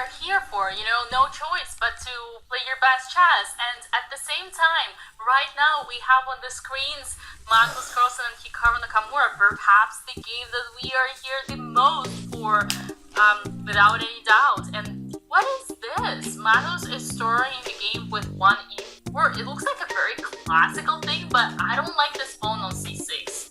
are here for, no choice but to play your best chess. And at the same time, right now we have on the screens Magnus Carlsen and Hikaru Nakamura, perhaps the game that we are here the most for, without any doubt. And what is this? Magnus is starting the game with 1 e4. It looks like a very classical thing, but I don't like this pawn on c6.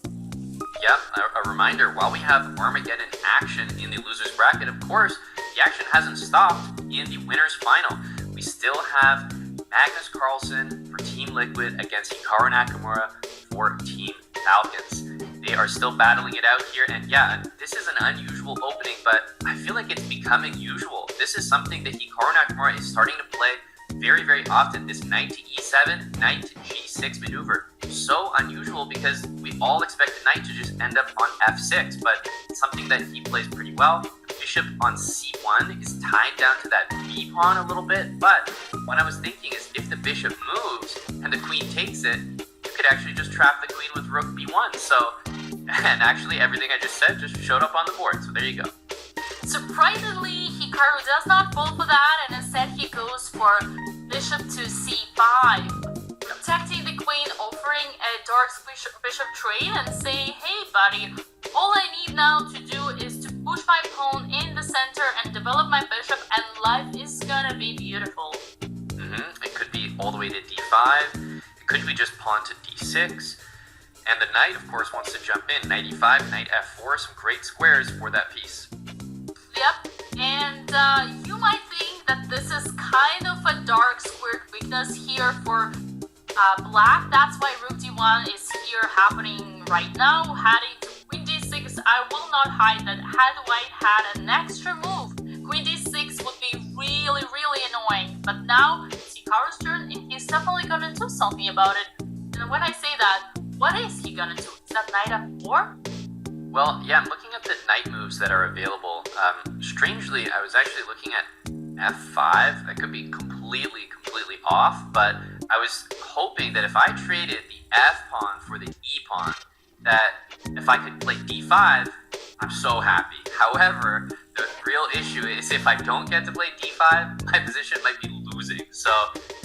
Yep, a reminder, while we have Armageddon action in the loser's bracket, of course, the action hasn't stopped in the winner's final. We still have Magnus Carlsen for Team Liquid against Hikaru Nakamura for Team Falcons. They are still battling it out here, and yeah, this is an unusual opening, but I feel like it's becoming usual. This is something that Hikaru Nakamura is starting to play very, very often. This knight to e7, knight to g6 maneuver. So unusual because we all expect the knight to just end up on f6, but it's something that he plays pretty well. Bishop on c1 is tied down to that b pawn a little bit, but what I was thinking is if the bishop moves and the queen takes it, you could actually just trap the queen with rook b1. So, and actually everything I just said just showed up on the board, so there you go. Surprisingly, Hikaru does not fall for that, and instead he goes for bishop to c5, protecting the queen, offering a dark bishop trade and saying, hey buddy, all I need now to do is to push my pawn in the center and develop my bishop, and life is gonna be beautiful. It could be all the way to d5, it could be just pawn to d6, and the knight, of course, wants to jump in. Knight e5, knight f4, some great squares for that piece. Yep, and you might think that this is kind of a dark squared weakness here for black. That's why rook d1 is here happening right now. Heading to queen d6, I will not hide that had white had an extra move, queen d6 would be really, really annoying. But now it's Hikaru's turn, and he's definitely gonna do something about it. And when I say that, what is he gonna do? Is that knight f4? Well, yeah, I'm looking at the knight moves that are available. Strangely, I was actually looking at f5. That could be completely off, but I was hoping that if I traded the f pawn for the e pawn, that if I could play d5, I'm so happy. However, the real issue is if I don't get to play d5, my position might be losing. So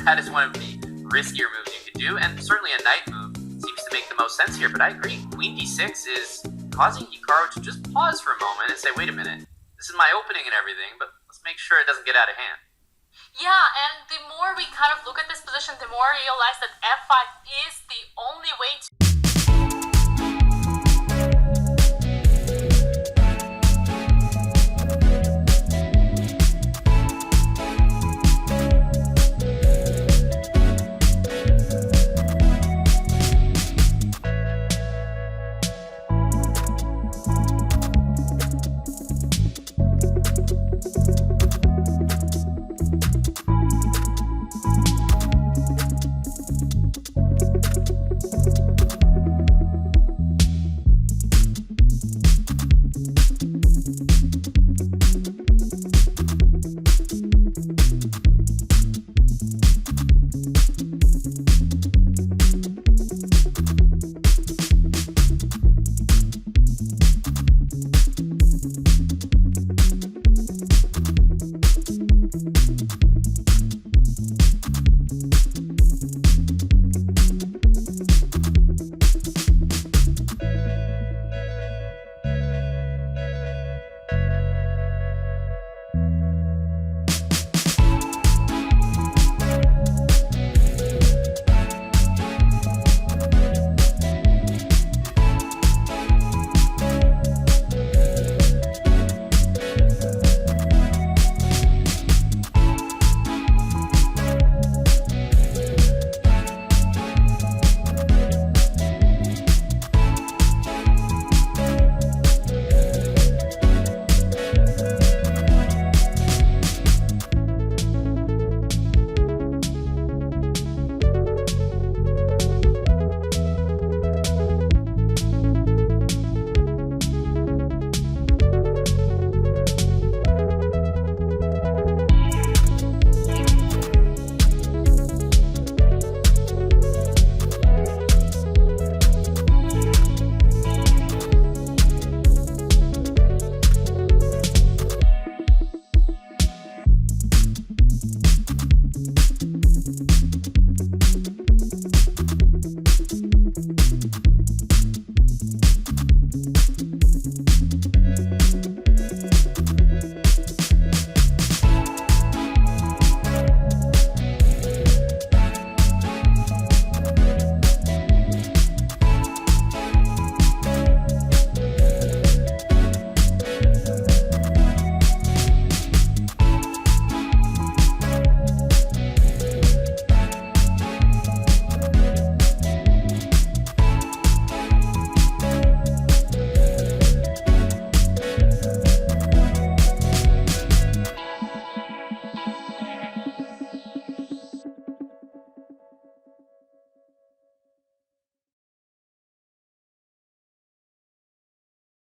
that is one of the riskier moves you could do, and certainly a knight move seems to make the most sense here. But I agree, queen d6 is causing Hikaru to just pause for a moment and say, wait a minute, this is my opening and everything, but let's make sure it doesn't get out of hand. Yeah, and the more we kind of look at this position, the more I realize that f5 is the only way to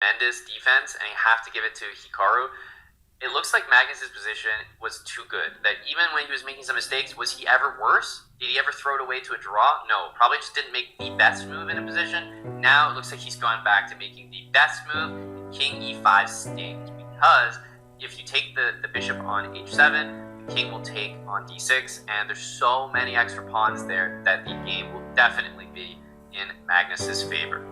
tremendous defense, and you have to give it to Hikaru. It looks like Magnus's position was too good. That even when he was making some mistakes, was he ever worse? Did he ever throw it away to a draw? No, probably just didn't make the best move in a position. Now it looks like he's gone back to making the best move. King e5 stings, because if you take the bishop on h7, the king will take on d6, and there's so many extra pawns there that the game will definitely be in Magnus's favor.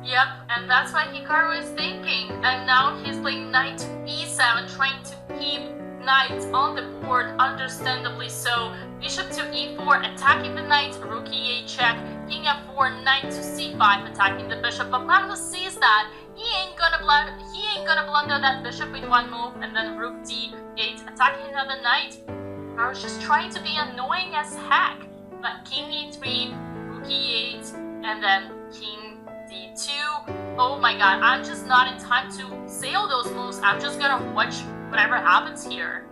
Yep, and that's what Hikaru is thinking. And now he's playing knight to e7, trying to keep knights on the board, understandably so. Bishop to e4, attacking the knight, rook e8 check, king f4, knight to c5, attacking the bishop. But Magnus sees that he ain't gonna blunder that bishop with one move, and then rook d8, attacking another knight. Hikaru's just trying to be annoying as heck. But king e3, rook e8, and then king d2. Oh my god, I'm just not in time to say all those moves. I'm just gonna watch whatever happens here.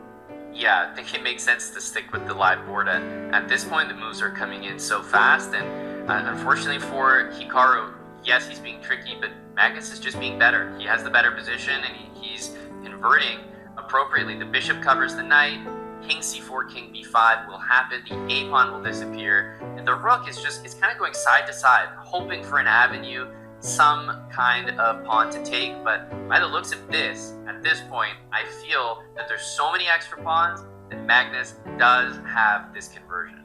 Yeah, I think it makes sense to stick with the live board. At this point, the moves are coming in so fast, and unfortunately for Hikaru, yes, he's being tricky, but Magnus is just being better. He has the better position, and he's converting appropriately. The bishop covers the knight, king c4, king b5 will happen, the a pawn will disappear, and the rook is it's kind of going side to side, hoping for an avenue, some kind of pawn to take. But by the looks of this, at this point, I feel that there's so many extra pawns that Magnus does have this conversion.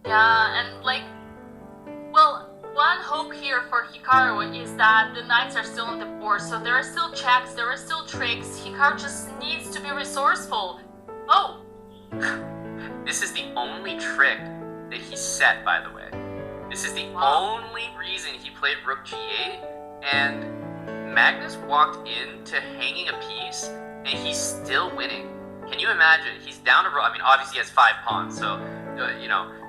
Yeah, and well, one hope here for Hikaru is that the knights are still on the board, so there are still checks, there are still tricks. Hikaru just needs to be resourceful. Oh! This is the only trick that he set, by the way. This is the only reason he played rook g8, and Magnus walked into hanging a piece, and he's still winning. Can you imagine? He's down a rook. I mean, obviously he has 5 pawns, so,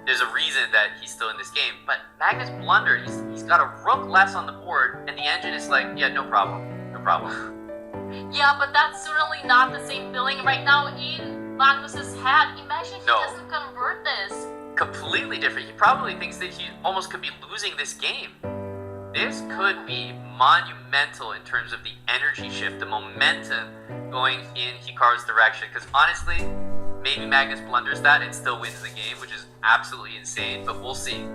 there's a reason that he's still in this game. But Magnus blundered. He's got a rook less on the board, and the engine is like, yeah, no problem. No problem. Yeah, but that's certainly not the same feeling right now in Magnus's head. Imagine he doesn't convert this. Completely different. He probably thinks that he almost could be losing this game. This could be monumental in terms of the energy shift, the momentum going in Hikaru's direction. Because honestly, maybe Magnus blunders that and still wins the game, which is absolutely insane, but we'll see.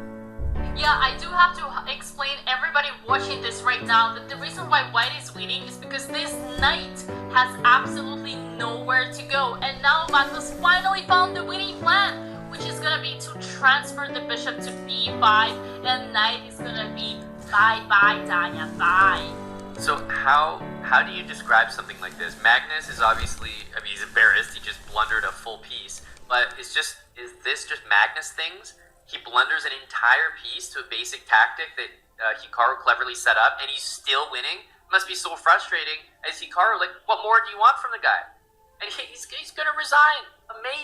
Yeah, I do have to explain everybody watching this right now that the reason why white is winning is because this knight has absolutely nowhere to go. And now Magnus finally found the winning plan, which is gonna be to transfer the bishop to b5, and knight is gonna be bye-bye, Tanya, bye. So how do you describe something like this? Magnus is obviously, he's embarrassed, he just blundered a full piece, but is this just Magnus things? He blunders an entire piece to a basic tactic that Hikaru cleverly set up, and he's still winning? It must be so frustrating. As Hikaru, what more do you want from the guy? And he's gonna resign. Amazing.